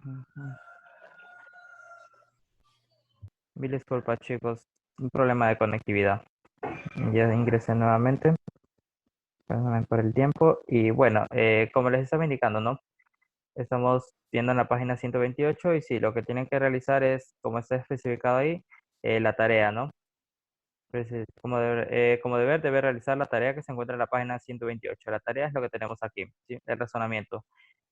Ujú. Mil disculpas, chicos. Un problema de conectividad. Ya ingresé nuevamente. Perdóname por el tiempo. Y bueno, como les estaba indicando, ¿no? Estamos viendo en la página 128 y sí, lo que tienen que realizar es, como está especificado ahí, la tarea, ¿no? Pues, como deber, debe realizar la tarea que se encuentra en la página 128. La tarea es lo que tenemos aquí, ¿sí? El razonamiento.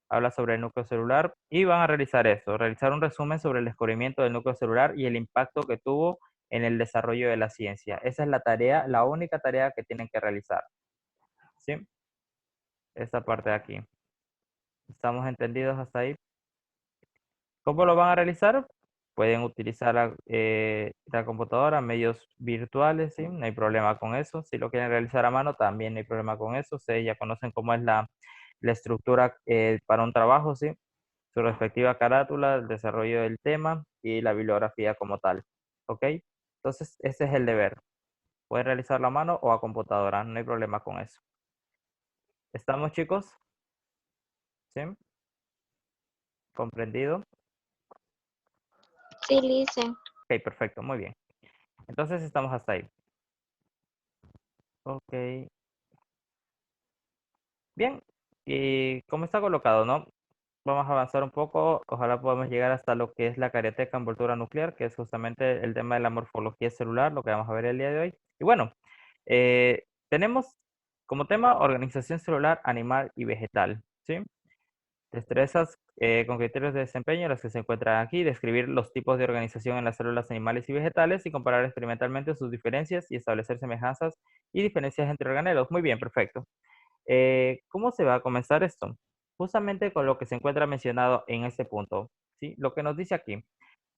Habla sobre el núcleo celular y van a realizar esto, realizar un resumen sobre el descubrimiento del núcleo celular y el impacto que tuvo en el desarrollo de la ciencia. Esa es la tarea, la única tarea que tienen que realizar, ¿sí? Esta parte de aquí. ¿Estamos entendidos hasta ahí? ¿Cómo lo van a realizar? Pueden utilizar la computadora, medios virtuales, ¿sí? No hay problema con eso. Si lo quieren realizar a mano, también no hay problema con eso. Ustedes ya conocen cómo es la estructura para un trabajo, ¿sí? Su respectiva carátula, el desarrollo del tema y la bibliografía como tal. ¿Ok? Entonces, ese es el deber. Pueden realizarlo a mano o a computadora, no hay problema con eso. ¿Estamos, chicos? ¿Sí? ¿Comprendido? Sí, listen. Ok, perfecto, muy bien. Entonces, estamos hasta ahí. Ok. Bien, y como está colocado, ¿no? Vamos a avanzar un poco, ojalá podamos llegar hasta lo que es la carioteca envoltura nuclear, que es justamente el tema de la morfología celular, lo que vamos a ver el día de hoy. Y bueno, tenemos como tema organización celular animal y vegetal, ¿sí? Destrezas con criterios de desempeño, las que se encuentran aquí, describir los tipos de organización en las células animales y vegetales y comparar experimentalmente sus diferencias y establecer semejanzas y diferencias entre organelos. Muy bien, perfecto. ¿Cómo se va a comenzar esto? Justamente con lo que se encuentra mencionado en este punto, ¿sí? Lo que nos dice aquí,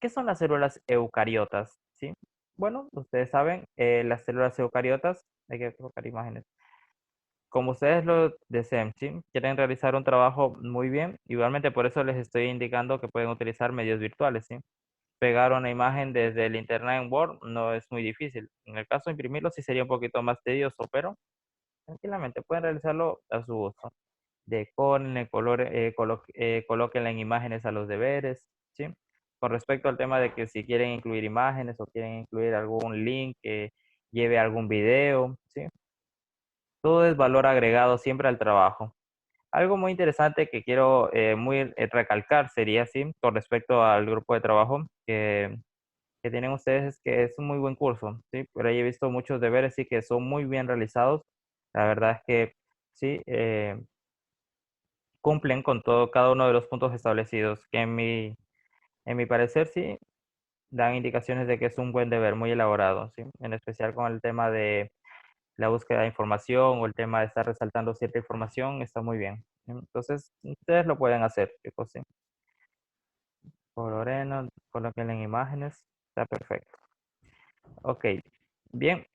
¿qué son las células eucariotas? ¿Sí? Bueno, ustedes saben, las células eucariotas, hay que colocar imágenes. Como ustedes lo deseen, ¿sí? Quieren realizar un trabajo muy bien, igualmente por eso les estoy indicando que pueden utilizar medios virtuales, ¿sí? Pegar una imagen desde el internet en Word no es muy difícil. En el caso de imprimirlo sí sería un poquito más tedioso, pero tranquilamente pueden realizarlo a su gusto. Decórenle, colóquenle en imágenes a los deberes, ¿sí? Con respecto al tema de que si quieren incluir imágenes o quieren incluir algún link que lleve algún video, ¿sí? Todo es valor agregado siempre al trabajo. Algo muy interesante que quiero recalcar sería, ¿sí? Con respecto al grupo de trabajo que tienen ustedes, es que es un muy buen curso, ¿sí? Por ahí he visto muchos deberes, sí, que son muy bien realizados. La verdad es que, sí, cumplen con todo, cada uno de los puntos establecidos, que en mi parecer sí dan indicaciones de que es un buen deber muy elaborado, ¿sí? En especial con el tema de la búsqueda de información o el tema de estar resaltando cierta información, está muy bien. Entonces, ustedes lo pueden hacer, chicos, ¿sí? Coloreno, coloquen en imágenes, está perfecto. Ok, bien.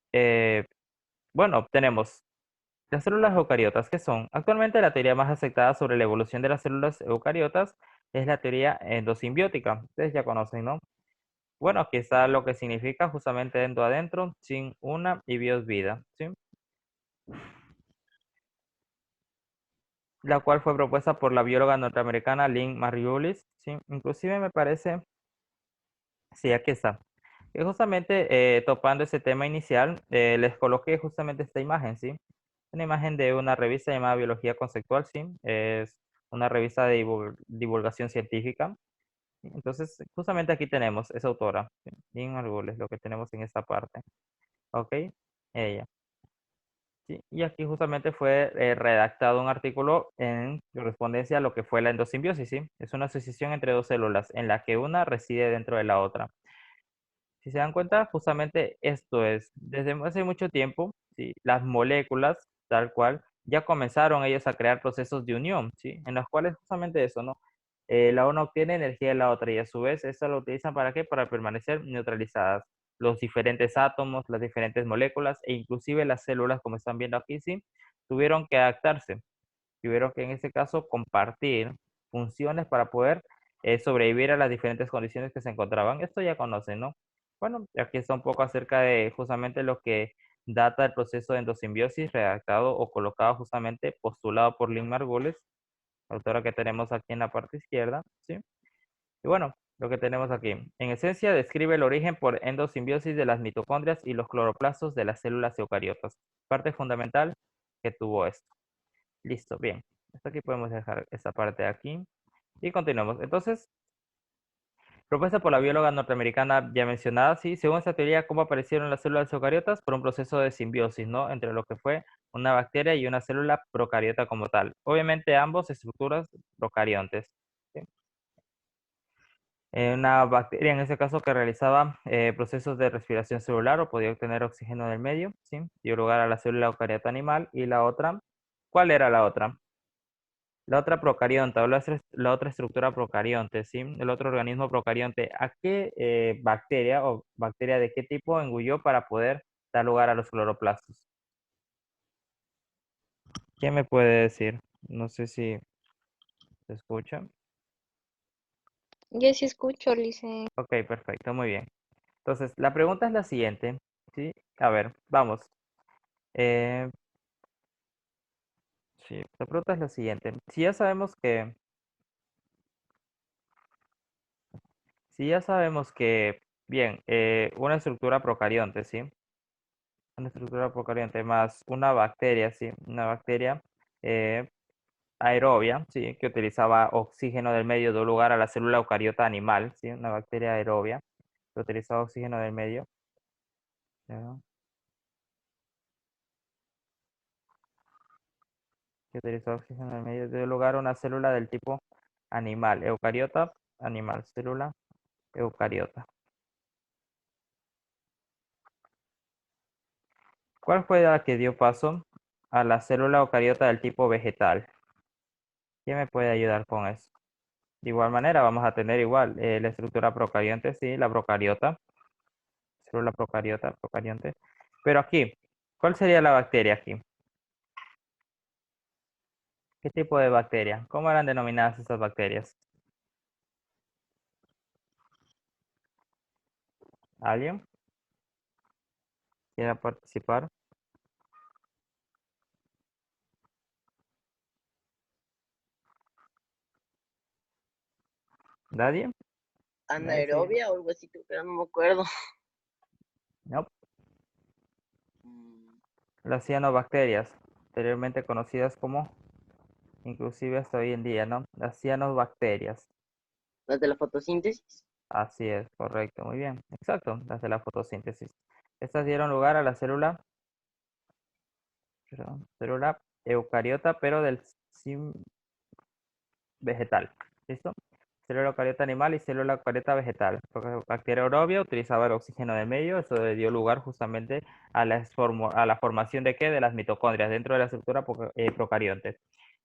Bueno, tenemos las células eucariotas, ¿qué son? Actualmente la teoría más aceptada sobre la evolución de las células eucariotas es la teoría endosimbiótica. Ustedes ya conocen, ¿no? Bueno, aquí está lo que significa justamente endo adentro, sin una y bios vida, ¿sí? La cual fue propuesta por la bióloga norteamericana Lynn Margulis, ¿sí? Inclusive me parece, sí, aquí está. Que justamente topando ese tema inicial, les coloqué justamente esta imagen, ¿sí? Una imagen de una revista llamada Biología Conceptual, ¿sí? Es una revista de divulgación científica. Entonces, justamente aquí tenemos esa autora, ¿sí? Lynn Margulis, lo que tenemos en esta parte. ¿Ok? Ella. Sí, y aquí justamente fue redactado un artículo en correspondencia a lo que fue la endosimbiosis, ¿sí? Es una asociación entre dos células en la que una reside dentro de la otra. Si se dan cuenta, justamente esto es, desde hace mucho tiempo, ¿sí? Las moléculas, tal cual, ya comenzaron ellos a crear procesos de unión, ¿sí? En los cuales justamente eso, ¿no? La una obtiene energía de la otra y a su vez esta lo utilizan ¿para qué? Para permanecer neutralizadas. Los diferentes átomos, las diferentes moléculas e inclusive las células, como están viendo aquí, ¿sí? Tuvieron que adaptarse, tuvieron que en este caso compartir funciones para poder sobrevivir a las diferentes condiciones que se encontraban. Esto ya conocen, ¿no? Bueno, aquí está un poco acerca de justamente lo que data el proceso de endosimbiosis redactado o colocado justamente postulado por Lynn Margulis, autora que tenemos aquí en la parte izquierda, ¿sí? Y bueno, lo que tenemos aquí. En esencia, describe el origen por endosimbiosis de las mitocondrias y los cloroplastos de las células eucariotas. Parte fundamental que tuvo esto. Listo, bien. Hasta aquí podemos dejar esta parte de aquí. Y continuamos. Entonces, propuesta por la bióloga norteamericana ya mencionada, sí, según esta teoría, ¿cómo aparecieron las células eucariotas? Por un proceso de simbiosis, ¿no? Entre lo que fue una bacteria y una célula procariota como tal. Obviamente ambos estructuras procariontes. ¿Sí? Una bacteria, en este caso, que realizaba procesos de respiración celular o podía obtener oxígeno del medio, ¿sí? Dio lugar a la célula eucariota animal. Y la otra, ¿cuál era la otra? La otra procarionta o la otra estructura procarionte, ¿sí? El otro organismo procarionte, ¿a qué bacteria o bacteria de qué tipo engulló para poder dar lugar a los cloroplastos? ¿Quién me puede decir? No sé si se escucha. Yo sí escucho, Lice. Ok, perfecto, muy bien. Entonces, la pregunta es la siguiente, ¿sí? A ver, vamos. Eh, sí, la pregunta es la siguiente. Si ya sabemos que, bien, una estructura procarionte, ¿sí? Una estructura procarionte más una bacteria, sí, una bacteria eh, aerobia, sí, que utilizaba oxígeno del medio, dio lugar a la célula eucariota animal, sí, una bacteria aerobia que utilizaba oxígeno del medio, ¿ya? Que utilizaba oxígeno del medio, dio lugar a una célula del tipo animal, eucariota, animal, célula eucariota. ¿Cuál fue la que dio paso a la célula eucariota del tipo vegetal? ¿Quién me puede ayudar con eso? De igual manera, vamos a tener igual la estructura procarionte, sí, la procariota, célula procariota, procarionte. Pero aquí, ¿cuál sería la bacteria aquí? ¿Qué tipo de bacteria? ¿Cómo eran denominadas esas bacterias? ¿Alguien quiera participar? ¿Nadie? ¿Nadie sigue? Anaerobia o algo así, pero no me acuerdo. No. Mm, Las cianobacterias, anteriormente conocidas como, inclusive hasta hoy en día, ¿no? Las cianobacterias. las de la fotosíntesis. Así es, correcto, muy bien. Exacto, las de la fotosíntesis. Estas dieron lugar a la célula eucariota, pero del vegetal. ¿Listo? Célula eucariota animal y célula eucariota vegetal. Porque bacteria aerobia utilizaba el oxígeno del medio, eso le dio lugar justamente a la formación de qué? De las mitocondrias dentro de la estructura procarionte.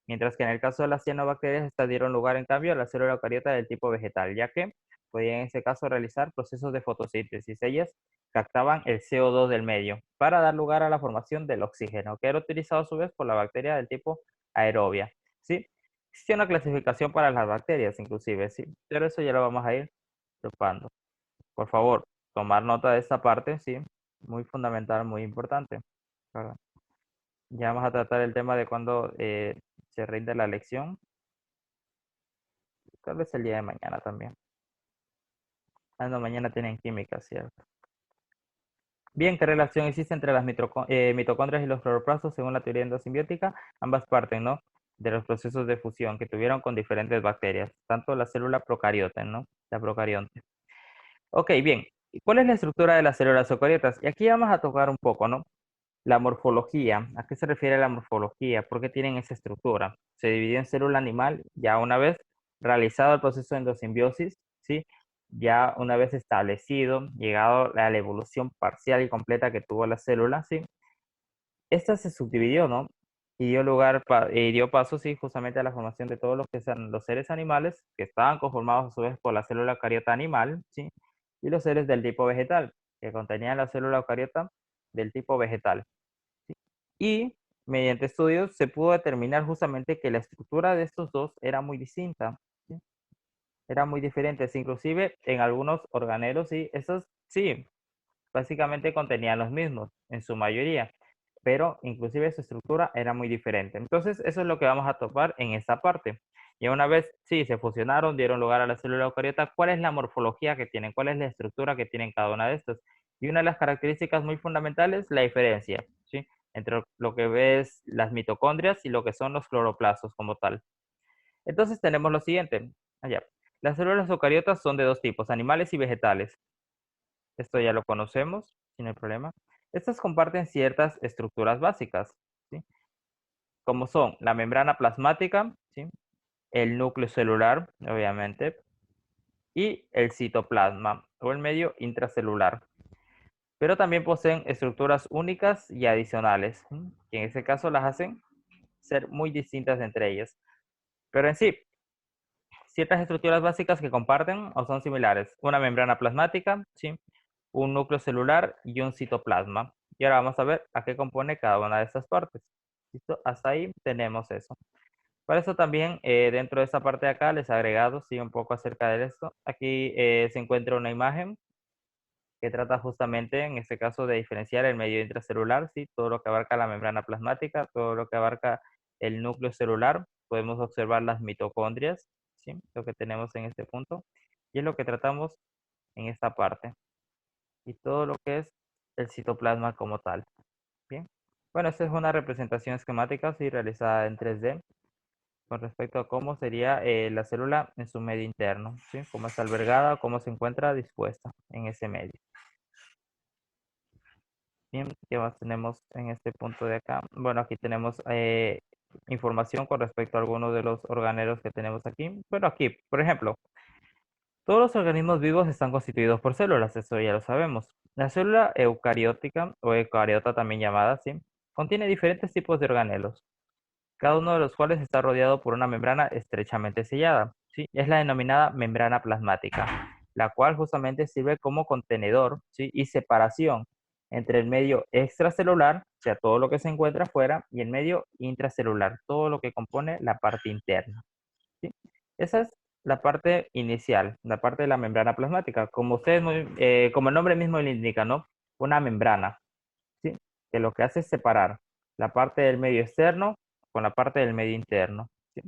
Mientras que en el caso de las cianobacterias, estas dieron lugar en cambio a la célula eucariota del tipo vegetal, ya que podían en este caso realizar procesos de fotosíntesis. Ellas captaban el CO2 del medio para dar lugar a la formación del oxígeno, que era utilizado a su vez por la bacteria del tipo aerobia. ¿Sí? Existe una clasificación para las bacterias, inclusive, ¿sí? Pero eso ya lo vamos a ir topando. Por favor, tomar nota de esta parte, ¿sí? Muy fundamental, muy importante. ¿Verdad? Ya vamos a tratar el tema de cuando se rinde la lección. Tal vez el día de mañana también. Ah, no, mañana tienen química, ¿cierto? Bien, ¿qué relación existe entre las mitocondrias y los cloroplastos según la teoría endosimbiótica? Ambas parten, ¿no? De los procesos de fusión que tuvieron con diferentes bacterias, tanto la célula procariote, ¿no? La procarionte. Ok, bien. ¿Y cuál es la estructura de las células eucariotas? Y aquí vamos a tocar un poco, ¿no? La morfología. ¿A qué se refiere la morfología? ¿Por qué tienen esa estructura? Se dividió en célula animal ya una vez realizado el proceso de endosimbiosis, ¿sí? Ya una vez establecido, llegado a la evolución parcial y completa que tuvo la célula, ¿sí? Esta se subdividió, ¿no? Y dio lugar, y dio paso, sí, justamente a la formación de todos los que son los seres animales, que estaban conformados a su vez por la célula eucariota animal, ¿sí? Y los seres del tipo vegetal, que contenían la célula eucariota del tipo vegetal. Y mediante estudios se pudo determinar justamente que la estructura de estos dos era muy distinta, ¿sí? Era muy diferente, inclusive en algunos organelos, sí, esos sí, básicamente contenían los mismos, en su mayoría, pero inclusive su estructura era muy diferente. Entonces, eso es lo que vamos a topar en esta parte. Y una vez, sí, se fusionaron, dieron lugar a la célula eucariota, ¿cuál es la morfología que tienen? ¿Cuál es la estructura que tienen cada una de estas? Y una de las características muy fundamentales, la diferencia, ¿sí? Entre lo que ves las mitocondrias y lo que son los cloroplastos como tal. Entonces tenemos lo siguiente. Allá. Las células eucariotas son de dos tipos, animales y vegetales. Esto ya lo conocemos, sin el problema. Estas comparten ciertas estructuras básicas, ¿sí? Como son la membrana plasmática, ¿sí? El núcleo celular, obviamente, y el citoplasma o el medio intracelular. Pero también poseen estructuras únicas y adicionales, ¿sí? Que en este caso las hacen ser muy distintas entre ellas. Pero en sí, ciertas estructuras básicas que comparten o son similares. Una membrana plasmática, ¿sí? Un núcleo celular y un citoplasma. Y ahora vamos a ver a qué compone cada una de estas partes. ¿Listo? Hasta ahí tenemos eso. Para eso también, dentro de esta parte de acá, les he agregado, sí, un poco acerca de esto. Aquí se encuentra una imagen que trata justamente, en este caso, de diferenciar el medio intracelular, ¿sí? Todo lo que abarca la membrana plasmática, todo lo que abarca el núcleo celular. Podemos observar las mitocondrias, ¿sí? Lo que tenemos en este punto. Y es lo que tratamos en esta parte. Y todo lo que es el citoplasma como tal. Bien. Bueno, esta es una representación esquemática, sí, realizada en 3D con respecto a cómo sería la célula en su medio interno, ¿sí? Cómo está albergada, cómo se encuentra dispuesta en ese medio. Bien, ¿qué más tenemos en este punto de acá? Bueno, aquí tenemos información con respecto a algunos de los organelos que tenemos aquí. Bueno, aquí, por ejemplo, todos los organismos vivos están constituidos por células, eso ya lo sabemos. La célula eucariótica, o eucariota también llamada así, contiene diferentes tipos de organelos, cada uno de los cuales está rodeado por una membrana estrechamente sellada. ¿Sí? Es la denominada membrana plasmática, la cual justamente sirve como contenedor, ¿sí? Y separación entre el medio extracelular, o sea, todo lo que se encuentra afuera, y el medio intracelular, todo lo que compone la parte interna. ¿Sí? Esa es la parte inicial, la parte de la membrana plasmática, como como el nombre mismo le indica, ¿no? Una membrana, ¿sí? Que lo que hace es separar la parte del medio externo con la parte del medio interno, ¿sí?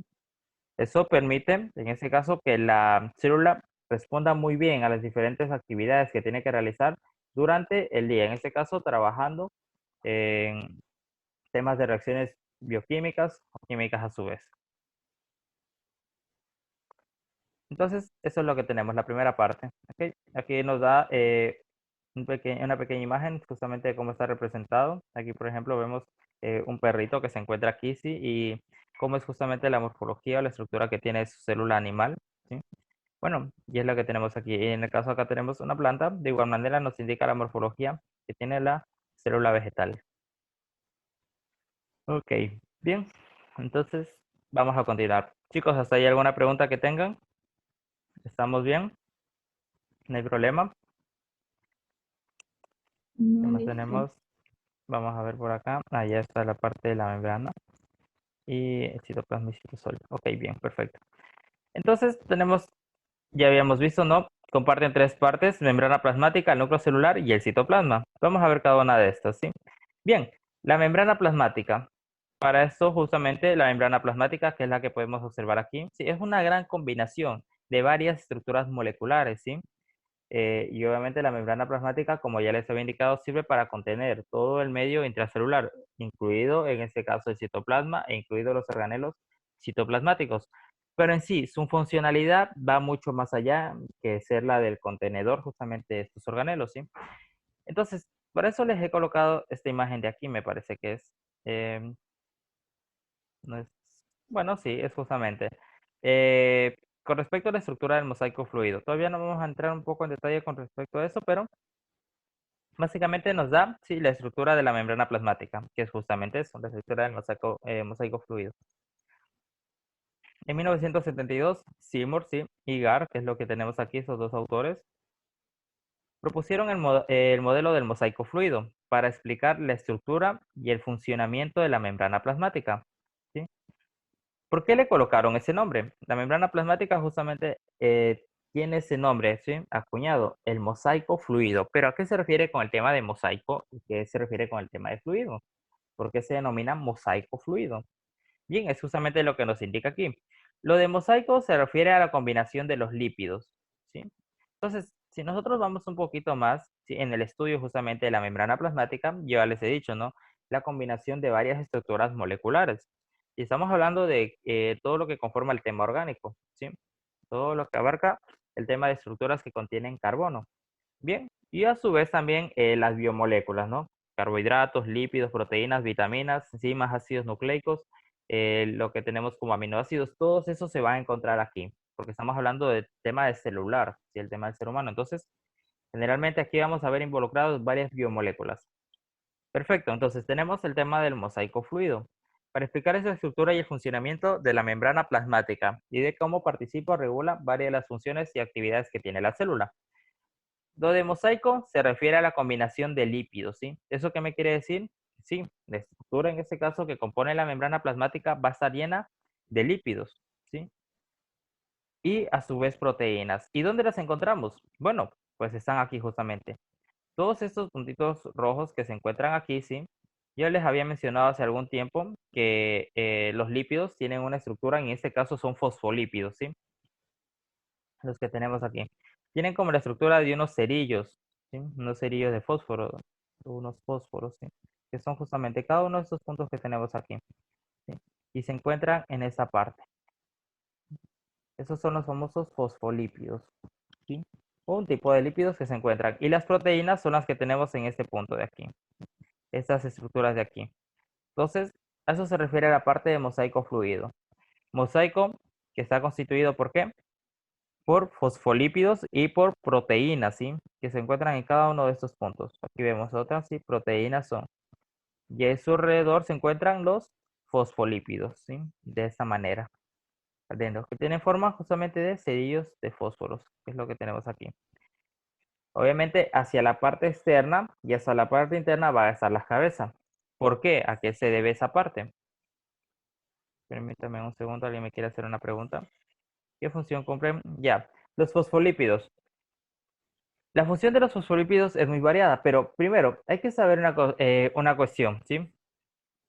Eso permite, en este caso, que la célula responda muy bien a las diferentes actividades que tiene que realizar durante el día, en este caso, trabajando en temas de reacciones bioquímicas o químicas a su vez. Entonces, eso es lo que tenemos, la primera parte. ¿Okay? Aquí nos da una pequeña imagen justamente de cómo está representado. Aquí, por ejemplo, vemos un perrito que se encuentra aquí, ¿sí? Y cómo es justamente la morfología o la estructura que tiene su célula animal, ¿sí? Bueno, y es lo que tenemos aquí. En el caso acá tenemos una planta, de igual manera nos indica la morfología que tiene la célula vegetal. Ok, bien. Entonces, vamos a continuar. Chicos, ¿hasta ahí alguna pregunta que tengan? ¿Estamos bien? ¿No hay problema? ¿Qué No, más listo. tenemos? Vamos a ver por acá. Allá está la parte de la membrana y el citoplasma y citosol. Ok, bien, perfecto. Entonces tenemos, ya habíamos visto, ¿no? Comparten tres partes, membrana plasmática, el núcleo celular y el citoplasma. Vamos a ver cada una de estas, ¿sí? Bien, la membrana plasmática. Para esto, justamente, la membrana plasmática, que es la que podemos observar aquí, ¿sí? Es una gran combinación de varias estructuras moleculares, ¿sí? Y obviamente la membrana plasmática, como ya les había indicado, sirve para contener todo el medio intracelular, incluido en este caso el citoplasma e incluidos los organelos citoplasmáticos. Pero en sí, su funcionalidad va mucho más allá que ser la del contenedor justamente de estos organelos, ¿sí? Entonces, por eso les he colocado esta imagen de aquí, me parece que es. eh, no es bueno, sí, es justamente. Eh, con respecto a la estructura del mosaico fluido, todavía no vamos a entrar un poco en detalle con respecto a eso, pero básicamente nos da, sí, la estructura de la membrana plasmática, que es justamente eso, la estructura del mosaico fluido. En 1972, Seymour, sí, y Gar, que es lo que tenemos aquí, esos dos autores, propusieron el modelo del mosaico fluido para explicar la estructura y el funcionamiento de la membrana plasmática. ¿Sí? ¿Por qué le colocaron ese nombre? La membrana plasmática justamente tiene ese nombre, ¿sí? Acuñado, el mosaico fluido. ¿Pero a qué se refiere con el tema de mosaico y qué se refiere con el tema de fluido? ¿Por qué se denomina mosaico fluido? Bien, es justamente lo que nos indica aquí. Lo de mosaico se refiere a la combinación de los lípidos, ¿sí? Entonces, si nosotros vamos un poquito más, ¿sí? En el estudio justamente de la membrana plasmática, yo ya les he dicho, ¿no? La combinación de varias estructuras moleculares. Y estamos hablando de todo lo que conforma el tema orgánico, ¿sí? Todo lo que abarca el tema de estructuras que contienen carbono. Bien, y a su vez también las biomoléculas, ¿no? Carbohidratos, lípidos, proteínas, vitaminas, enzimas, ácidos nucleicos, lo que tenemos como aminoácidos, todos esos se van a encontrar aquí, porque estamos hablando del tema de celular, ¿sí? El tema del ser humano. Entonces, generalmente aquí vamos a ver involucrados varias biomoléculas. Perfecto, entonces tenemos el tema del mosaico fluido. Para explicar esa estructura y el funcionamiento de la membrana plasmática y de cómo participa o regula varias de las funciones y actividades que tiene la célula. Lo de mosaico se refiere a la combinación de lípidos, ¿sí? ¿Eso qué me quiere decir? Sí, la estructura en este caso que compone la membrana plasmática va a estar llena de lípidos, ¿sí? Y a su vez proteínas. ¿Y dónde las encontramos? Bueno, pues están aquí justamente. Todos estos puntitos rojos que se encuentran aquí, ¿sí? Yo les había mencionado hace algún tiempo que los lípidos tienen una estructura, en este caso son fosfolípidos, ¿sí? Los que tenemos aquí. Tienen como la estructura de unos cerillos, ¿sí? Unos cerillos de fósforo, unos fósforos, ¿sí? Que son justamente cada uno de estos puntos que tenemos aquí, ¿sí? Y se encuentran en esta parte. Esos son los famosos fosfolípidos, ¿sí? Un tipo de lípidos que se encuentran. Y las proteínas son las que tenemos en este punto de aquí. Estas estructuras de aquí. Entonces, a eso se refiere a la parte de mosaico fluido. Mosaico que está constituido ¿por qué? Por fosfolípidos y por proteínas, ¿sí? Que se encuentran en cada uno de estos puntos. Aquí vemos otras, ¿sí? Proteínas son. Y a su alrededor se encuentran los fosfolípidos, ¿sí? De esta manera. Adentro, que tienen forma justamente de cerillos de fósforos, que es lo que tenemos aquí. Obviamente, hacia la parte externa y hacia la parte interna va a estar la cabeza. ¿Por qué? ¿A qué se debe esa parte? Permítame un segundo, alguien me quiere hacer una pregunta. ¿Qué función cumplen? Ya, los fosfolípidos. La función de los fosfolípidos es muy variada, pero primero hay que saber una cuestión, ¿sí?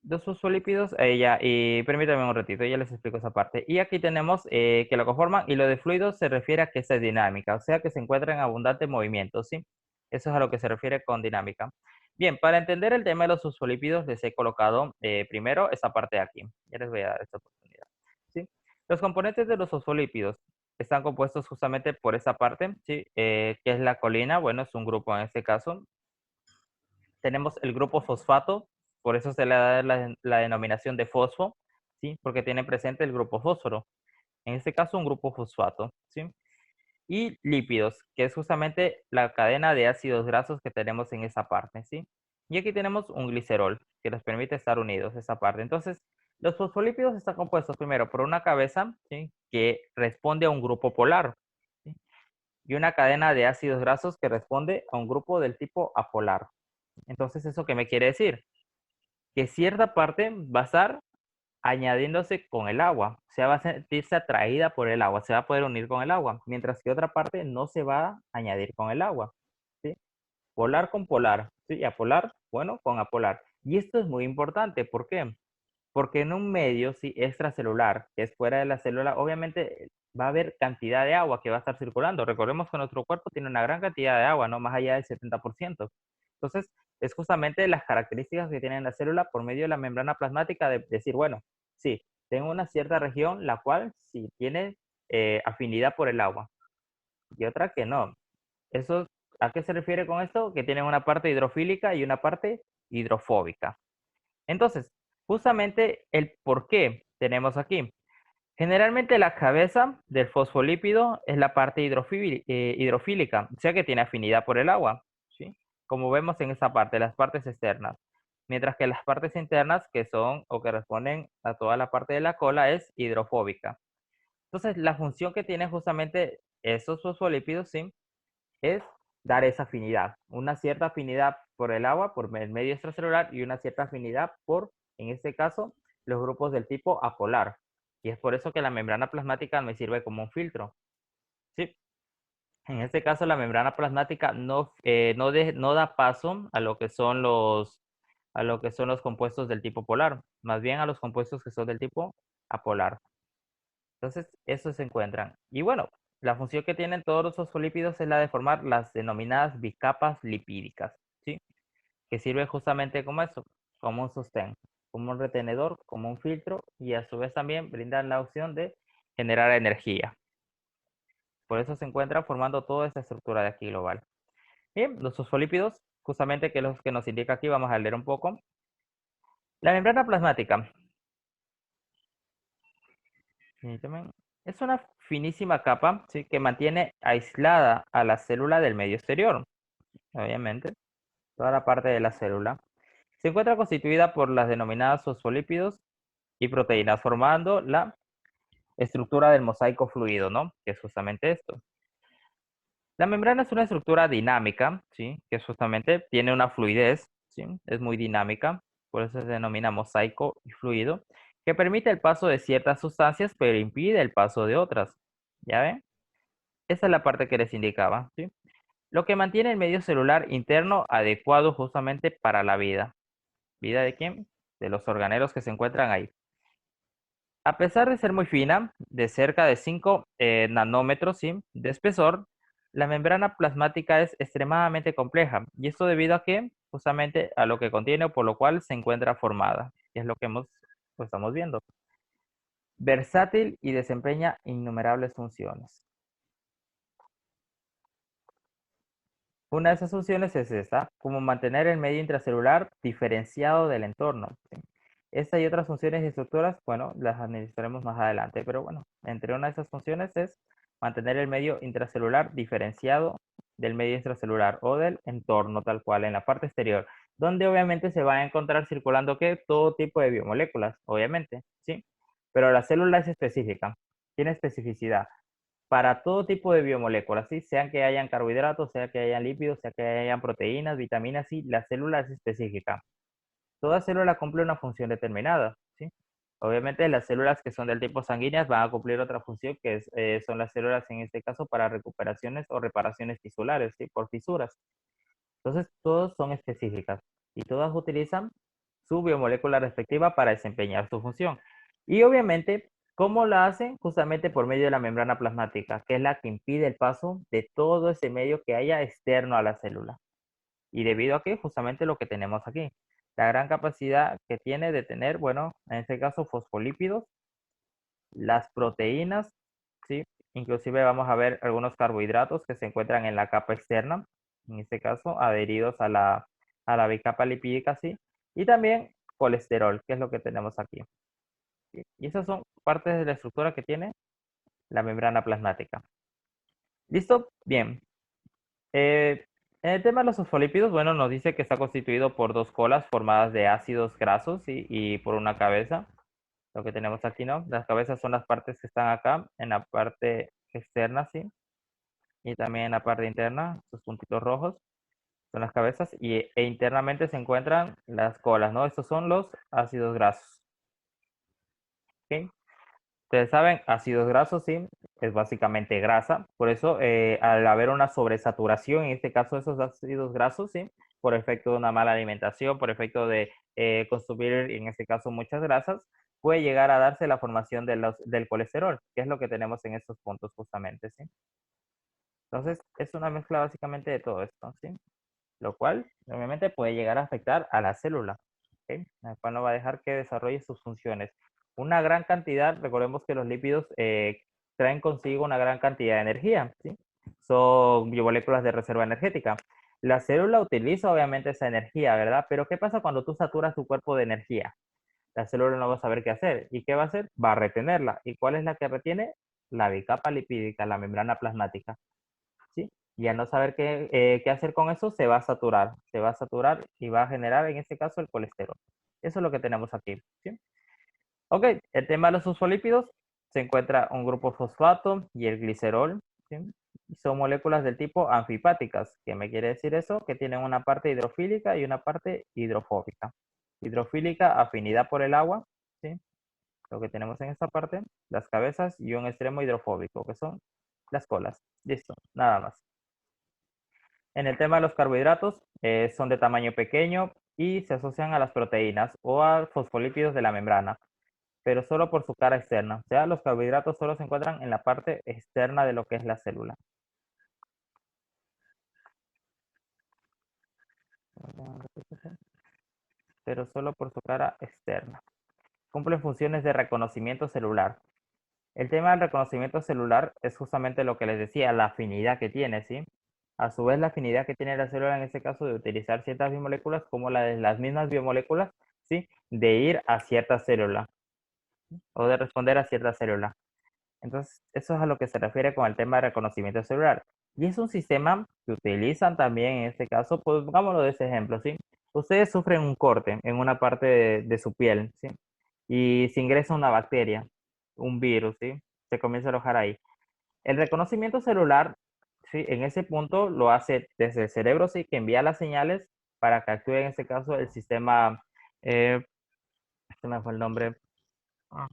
Los fosfolípidos, ya, y permítanme un ratito, ya les explico esa parte. Y aquí tenemos que lo conforman, y lo de fluidos se refiere a que es dinámica, o sea que se encuentra en abundante movimiento, ¿sí? Eso es a lo que se refiere con dinámica. Bien, para entender el tema de los fosfolípidos, les he colocado primero esta parte de aquí. Ya les voy a dar esta oportunidad, ¿sí? Los componentes de los fosfolípidos están compuestos justamente por esta parte, ¿sí? Que es la colina, bueno, es un grupo en este caso. Tenemos el grupo fosfato, por eso se le da la denominación de fosfo, ¿sí? Porque tiene presente el grupo fósforo. En este caso, un grupo fosfato, ¿sí? Y lípidos, que es justamente la cadena de ácidos grasos que tenemos en esa parte, ¿sí? Y aquí tenemos un glicerol, que nos permite estar unidos, esa parte. Entonces, los fosfolípidos están compuestos primero por una cabeza, ¿sí? Que responde a un grupo polar, ¿sí? Y una cadena de ácidos grasos que responde a un grupo del tipo apolar. Entonces, ¿eso qué me quiere decir? Que cierta parte va a estar añadiéndose con el agua, o sea, va a sentirse atraída por el agua, se va a poder unir con el agua, mientras que otra parte no se va a añadir con el agua, ¿sí? Polar con polar, ¿sí? Apolar, bueno, con apolar. Y esto es muy importante, ¿por qué? Porque en un medio, ¿sí? Extracelular, que es fuera de la célula, obviamente va a haber cantidad de agua que va a estar circulando. Recordemos que nuestro cuerpo tiene una gran cantidad de agua, ¿no? Más allá del 70%. Entonces, es justamente las características que tiene la célula por medio de la membrana plasmática de decir, bueno, sí, tengo una cierta región la cual sí tiene afinidad por el agua y otra que no. Eso, ¿a qué se refiere con esto? Que tienen una parte hidrofílica y una parte hidrofóbica. Entonces, justamente el por qué tenemos aquí. Generalmente la cabeza del fosfolípido es la parte hidrofílica, o sea que tiene afinidad por el agua, ¿sí? Como vemos en esta parte, las partes externas. Mientras que las partes internas, que son o que responden a toda la parte de la cola, es hidrofóbica. Entonces, la función que tienen justamente esos fosfolípidos, ¿sí? Es dar esa afinidad, una cierta afinidad por el agua, por el medio extracelular, y una cierta afinidad por, en este caso, los grupos del tipo apolar. Y es por eso que la membrana plasmática me sirve como un filtro, ¿sí? En este caso, la membrana plasmática no da paso a lo que son los compuestos del tipo polar, más bien a los compuestos que son del tipo apolar. Entonces, eso se encuentran. Y bueno, la función que tienen todos los fosfolípidos es la de formar las denominadas bicapas lipídicas, ¿sí? Que sirve justamente como eso, como un sostén, como un retenedor, como un filtro y a su vez también brindan la opción de generar energía. Por eso se encuentran formando toda esta estructura de aquí global. Bien, los fosfolípidos, justamente que es lo que nos indica aquí, vamos a leer un poco. La membrana plasmática es una finísima capa, ¿sí? Que mantiene aislada a la célula del medio exterior, obviamente, toda la parte de la célula. Se encuentra constituida por las denominadas fosfolípidos y proteínas, formando la estructura del mosaico fluido, ¿no? Que es justamente esto. La membrana es una estructura dinámica, ¿sí? Que justamente tiene una fluidez, ¿sí? Es muy dinámica, por eso se denomina mosaico y fluido, que permite el paso de ciertas sustancias, pero impide el paso de otras. ¿Ya ven? Esa es la parte que les indicaba, ¿sí? Lo que mantiene el medio celular interno adecuado justamente para la vida. ¿Vida de quién? De los organelos que se encuentran ahí. A pesar de ser muy fina, de cerca de 5 nanómetros, ¿sí? De espesor, la membrana plasmática es extremadamente compleja. ¿Y esto debido a qué? Justamente a lo que contiene o por lo cual se encuentra formada, que es lo que lo estamos viendo. Versátil y desempeña innumerables funciones. Una de esas funciones es esta, como mantener el medio intracelular diferenciado del entorno, ¿sí? Esta y otras funciones y estructuras, bueno, las administraremos más adelante, pero bueno, entre una de esas funciones es mantener el medio intracelular diferenciado del medio extracelular o del entorno tal cual en la parte exterior, donde obviamente se va a encontrar circulando ¿qué? Todo tipo de biomoléculas, obviamente, ¿sí? Pero la célula es específica, tiene especificidad para todo tipo de biomoléculas, ¿sí? Sean que hayan carbohidratos, sea que hayan lípidos, sea que hayan proteínas, vitaminas, sí, la célula es específica. Toda célula cumple una función determinada, ¿sí? Obviamente las células que son del tipo sanguíneas van a cumplir otra función que son las células en este caso para recuperaciones o reparaciones tisulares, ¿sí? Por fisuras. Entonces, todas son específicas y todas utilizan su biomolécula respectiva para desempeñar su función. Y obviamente, ¿cómo la hacen? Justamente por medio de la membrana plasmática, que es la que impide el paso de todo ese medio que haya externo a la célula. Y debido a que justamente lo que tenemos aquí, la gran capacidad que tiene de tener, bueno, en este caso fosfolípidos, las proteínas, ¿sí? Inclusive vamos a ver algunos carbohidratos que se encuentran en la capa externa, en este caso adheridos a la bicapa lipídica, ¿sí? Y también colesterol, que es lo que tenemos aquí, ¿sí? Y esas son partes de la estructura que tiene la membrana plasmática. ¿Listo? Bien. En el tema de los fosfolípidos, bueno, nos dice que está constituido por dos colas formadas de ácidos grasos, ¿sí? Y por una cabeza. Lo que tenemos aquí, ¿no? Las cabezas son las partes que están acá, en la parte externa, ¿sí? Y también en la parte interna, sus puntitos rojos son las cabezas e internamente se encuentran las colas, ¿no? Estos son los ácidos grasos, ¿ok? Ustedes saben, ácidos grasos, sí, es básicamente grasa. Por eso, al haber una sobresaturación, en este caso, de esos ácidos grasos, sí, por efecto de una mala alimentación, por efecto de consumir, en este caso, muchas grasas, puede llegar a darse la formación del colesterol, que es lo que tenemos en estos puntos justamente, ¿sí? Entonces, es una mezcla básicamente de todo esto, ¿sí? Lo cual, obviamente, puede llegar a afectar a la célula, ¿ok? La cual no va a dejar que desarrolle sus funciones. Una gran cantidad, recordemos que los lípidos traen consigo una gran cantidad de energía, ¿sí? Son biomoléculas de reserva energética. La célula utiliza obviamente esa energía, ¿verdad? Pero ¿qué pasa cuando tú saturas tu cuerpo de energía? La célula no va a saber qué hacer. ¿Y qué va a hacer? Va a retenerla. ¿Y cuál es la que retiene? La bicapa lipídica, la membrana plasmática, ¿sí? Y al no saber qué hacer con eso, se va a saturar y va a generar en este caso el colesterol. Eso es lo que tenemos aquí, ¿sí? Ok, el tema de los fosfolípidos, se encuentra un grupo fosfato y el glicerol, ¿sí? Son moléculas del tipo anfipáticas. ¿Qué me quiere decir eso? Que tienen una parte hidrofílica y una parte hidrofóbica. Hidrofílica, afinidad por el agua, ¿sí? Lo que tenemos en esta parte, las cabezas y un extremo hidrofóbico, que son las colas. Listo, nada más. En el tema de los carbohidratos, son de tamaño pequeño y se asocian a las proteínas o a fosfolípidos de la membrana. pero solo por su cara externa. O sea, los carbohidratos solo se encuentran en la parte externa de lo que es la célula. Pero solo por su cara externa. Cumplen funciones de reconocimiento celular. El tema del reconocimiento celular es justamente lo que les decía, la afinidad que tiene, ¿sí? A su vez, la afinidad que tiene la célula en este caso de utilizar ciertas biomoléculas como la de las mismas biomoléculas, ¿sí? De ir a cierta célula o de responder a cierta célula. Entonces, eso es a lo que se refiere con el tema de reconocimiento celular. Y es un sistema que utilizan también en este caso, pues pongámoslo de ese ejemplo, ¿sí? Ustedes sufren un corte en una parte de su piel, ¿sí? Y se ingresa una bacteria, un virus, ¿sí? Se comienza a alojar ahí. El reconocimiento celular, ¿sí? En ese punto lo hace desde el cerebro, ¿sí? Que envía las señales para que actúe en este caso el sistema, se me fue el nombre, ah,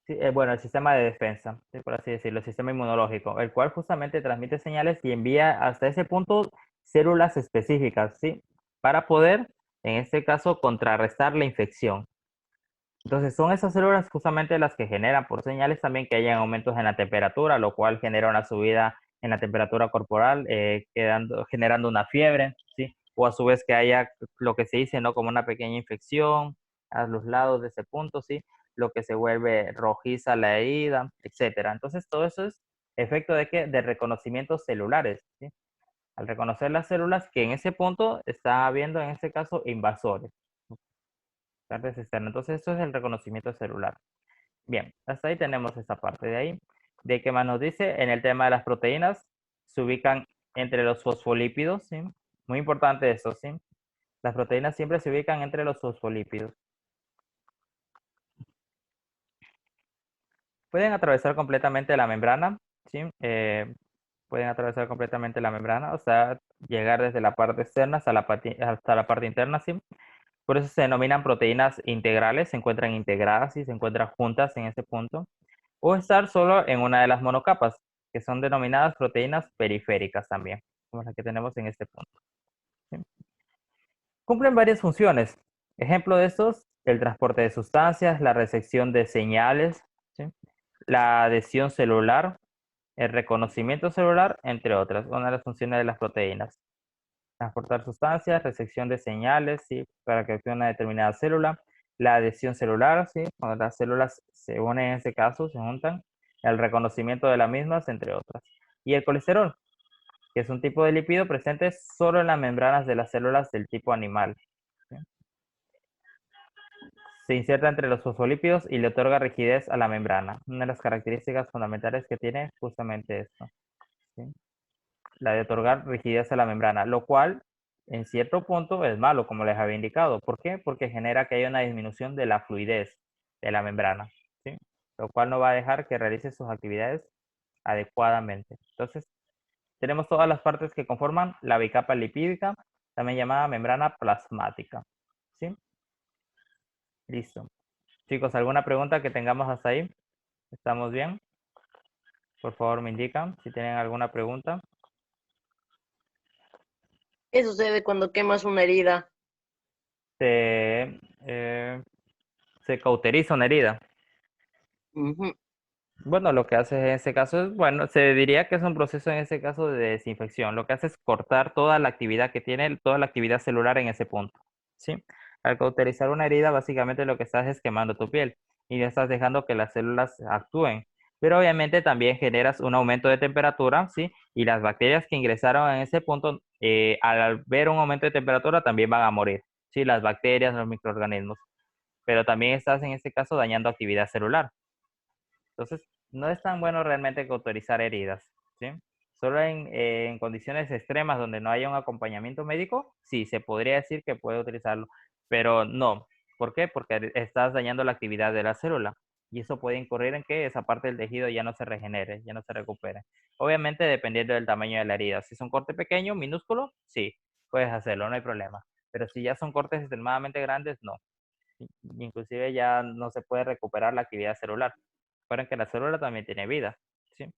sí, bueno, el sistema de defensa, ¿sí? Por así decirlo, el sistema inmunológico, el cual justamente transmite señales y envía hasta ese punto células específicas, ¿sí? Para poder, en este caso, contrarrestar la infección. Entonces, son esas células justamente las que generan por señales también que hayan aumentos en la temperatura, lo cual genera una subida en la temperatura corporal, generando una fiebre, ¿sí? O a su vez que haya lo que se dice, ¿no? Como una pequeña infección a los lados de ese punto, ¿sí? Lo que se vuelve rojiza la herida, etcétera. Entonces, todo eso es efecto de qué? De reconocimientos celulares, ¿sí? Al reconocer las células que en ese punto está habiendo, en este caso, invasores. Partes externas. Entonces, esto es el reconocimiento celular. Bien, hasta ahí tenemos esta parte de ahí. ¿De qué más nos dice? En el tema de las proteínas, se ubican entre los fosfolípidos, ¿sí? Muy importante eso, ¿sí? Las proteínas siempre se ubican entre los fosfolípidos. Pueden atravesar completamente la membrana, ¿sí? Pueden atravesar completamente la membrana, o sea, llegar desde la parte externa hasta la parte interna, ¿sí? Por eso se denominan proteínas integrales, se encuentran integradas y se encuentran juntas en ese punto. O estar solo en una de las monocapas, que son denominadas proteínas periféricas también, como las que tenemos en este punto. ¿Sí? Cumplen varias funciones. Ejemplo de estos, el transporte de sustancias, la recepción de señales, ¿sí? La adhesión celular, el reconocimiento celular, entre otras, una de las funciones de las proteínas. Transportar sustancias, recepción de señales, ¿sí? Para que actúe una determinada célula. La adhesión celular, ¿sí? Cuando las células se unen en este caso, se juntan. El reconocimiento de las mismas, entre otras. Y el colesterol, que es un tipo de lípido presente solo en las membranas de las células del tipo animal, ¿sí? Se inserta entre los fosfolípidos y le otorga rigidez a la membrana. Una de las características fundamentales que tiene justamente esto, ¿sí? La de otorgar rigidez a la membrana, lo cual en cierto punto es malo, como les había indicado. ¿Por qué? Porque genera que haya una disminución de la fluidez de la membrana, ¿sí? Lo cual no va a dejar que realice sus actividades adecuadamente. Entonces, tenemos todas las partes que conforman la bicapa lipídica, también llamada membrana plasmática, ¿sí? Listo. Chicos, ¿alguna pregunta que tengamos hasta ahí? ¿Estamos bien? Por favor, me indican si tienen alguna pregunta. ¿Qué sucede cuando quemas una herida? Se, eh, se cauteriza una herida. Ujú. Bueno, lo que hace en ese caso es, bueno, se diría que es un proceso en ese caso de desinfección. Lo que hace es cortar toda la actividad que tiene, toda la actividad celular en ese punto, ¿sí? Al cauterizar una herida, básicamente lo que estás es quemando tu piel y no estás dejando que las células actúen. Pero obviamente también generas un aumento de temperatura, ¿sí? Y las bacterias que ingresaron en ese punto, al ver un aumento de temperatura, también van a morir, ¿sí? Las bacterias, los microorganismos. Pero también estás en este caso dañando actividad celular. Entonces, no es tan bueno realmente cauterizar heridas, ¿sí? Solo en condiciones extremas donde no haya un acompañamiento médico, sí, se podría decir que puede utilizarlo, pero no. ¿Por qué? Porque estás dañando la actividad de la célula y eso puede incurrir en que esa parte del tejido ya no se regenere, ya no se recupere. Obviamente, dependiendo del tamaño de la herida. Si es un corte pequeño, minúsculo, sí, puedes hacerlo, no hay problema. Pero si ya son cortes extremadamente grandes, no. Inclusive ya no se puede recuperar la actividad celular. Recuerden que la célula también tiene vida, ¿sí?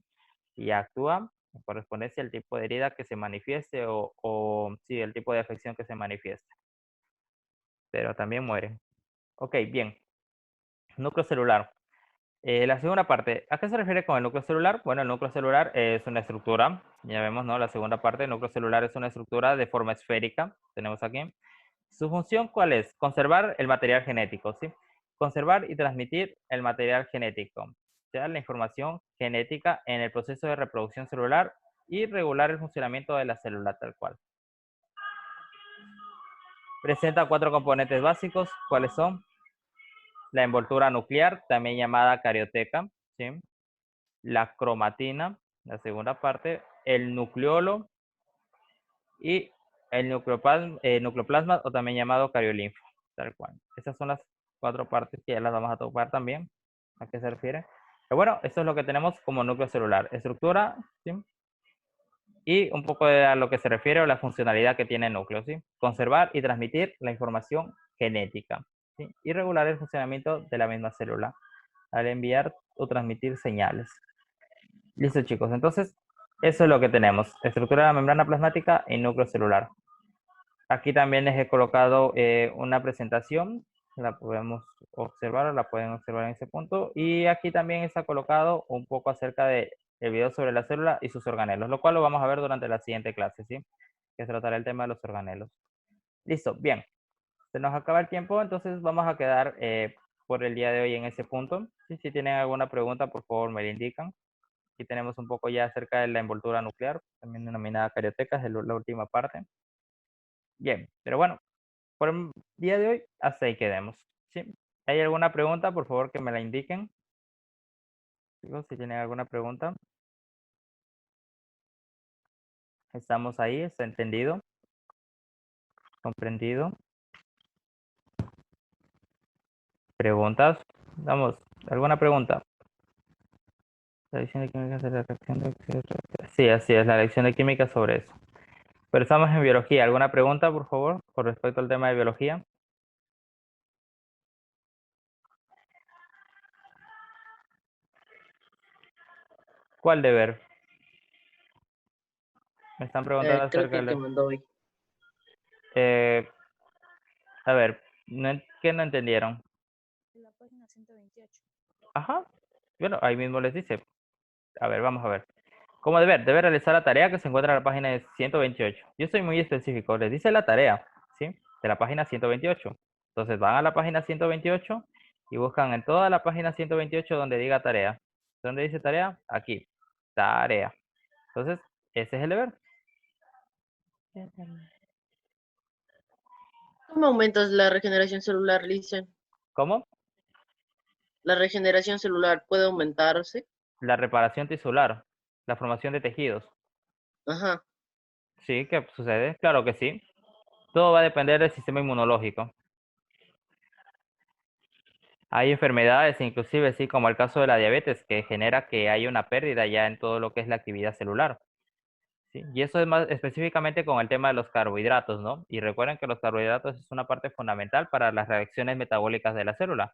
Y actúa en correspondencia al tipo de herida que se manifieste o sí, el tipo de afección que se manifieste. Pero también mueren. Ok, bien. Núcleo celular. La segunda parte, ¿a qué se refiere con el núcleo celular? Bueno, el núcleo celular es una estructura, ya vemos, ¿no? La segunda parte, el núcleo celular es una estructura de forma esférica, tenemos aquí. ¿Su función cuál es? Conservar el material genético, ¿sí? Conservar y transmitir el material genético, o sea, la información genética en el proceso de reproducción celular y regular el funcionamiento de la célula tal cual. Presenta 4 componentes básicos, ¿cuáles son? La envoltura nuclear, también llamada carioteca, ¿sí? La cromatina, la segunda parte, el nucleolo y el nucleoplasma o también llamado cariolinfo, tal cual. Esas son las 4 partes que ya las vamos a tocar también. ¿A qué se refiere? Pero bueno, eso es lo que tenemos como núcleo celular. Estructura, ¿sí? Y un poco de a lo que se refiere a la funcionalidad que tiene el núcleo, ¿sí? Conservar y transmitir la información genética, ¿sí? Y regular el funcionamiento de la misma célula al enviar o transmitir señales. Listo, chicos. Entonces, eso es lo que tenemos. Estructura de la membrana plasmática y núcleo celular. Aquí también les he colocado una presentación. La podemos observar o la pueden observar en ese punto. Y aquí también está colocado un poco acerca del video sobre la célula y sus organelos, lo cual lo vamos a ver durante la siguiente clase, ¿sí? Que tratará el tema de los organelos. Listo, bien. Se nos acaba el tiempo, entonces vamos a quedar por el día de hoy en ese punto. Si tienen alguna pregunta, por favor me la indican. Aquí tenemos un poco ya acerca de la envoltura nuclear, también denominada carioteca, es la última parte. Bien, pero bueno, por el día de hoy, hasta ahí quedemos. ¿Sí? ¿Hay alguna pregunta? Por favor, que me la indiquen. Chicos, si tienen alguna pregunta. Estamos ahí, está entendido, comprendido. ¿Preguntas? Vamos, ¿alguna pregunta? La lección de química de la reacción de óxido de carbono. Sí, así es, la lección de química sobre eso. Pero estamos en biología. ¿Alguna pregunta, por favor, con respecto al tema de biología? ¿Cuál deber? Me están preguntando Creo acerca que el que del... mandó hoy. Eh, a ver, ¿qué no entendieron? En la página 128. Ajá. Bueno, ahí mismo les dice. A ver, vamos a ver. ¿Cómo deber? Debe realizar la tarea que se encuentra en la página 128. Yo soy muy específico. Les dice la tarea, ¿sí? De la página 128. Entonces van a la página 128 y buscan en toda la página 128 donde diga tarea. ¿Dónde dice tarea? Aquí. Tarea. Entonces, ese es el deber. ¿Cómo aumentas la regeneración celular, Lisen? ¿Cómo? ¿La regeneración celular puede aumentarse? La reparación tisular. La formación de tejidos. Ajá. Sí, ¿qué sucede? Claro que sí. Todo va a depender del sistema inmunológico. Hay enfermedades, inclusive, sí, como el caso de la diabetes, que genera que haya una pérdida ya en todo lo que es la actividad celular. ¿Sí? Y eso es más específicamente con el tema de los carbohidratos, ¿no? Y recuerden que los carbohidratos es una parte fundamental para las reacciones metabólicas de la célula.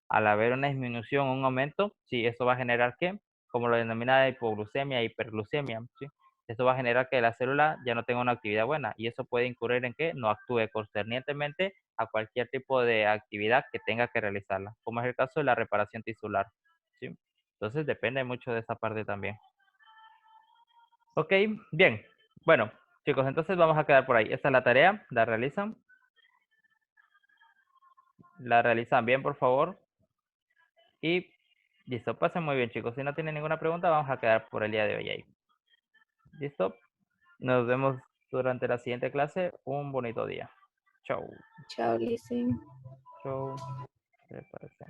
Al haber una disminución o un aumento, sí, eso va a generar ¿qué? Como lo denomina hipoglucemia, hiperglucemia, ¿sí? Eso va a generar que la célula ya no tenga una actividad buena y eso puede incurrir en que no actúe concernientemente a cualquier tipo de actividad que tenga que realizarla, como es el caso de la reparación tisular, ¿sí? Entonces depende mucho de esa parte también. Ok, bien. Bueno, chicos, entonces vamos a quedar por ahí. Esta es la tarea, la realizan. La realizan bien, por favor. Y listo, pasen muy bien, chicos. Si no tienen ninguna pregunta, vamos a quedar por el día de hoy ahí. ¿Listo? Nos vemos durante la siguiente clase. Un bonito día. Chau. Chao, Listen. Chau. ¿Qué les parece?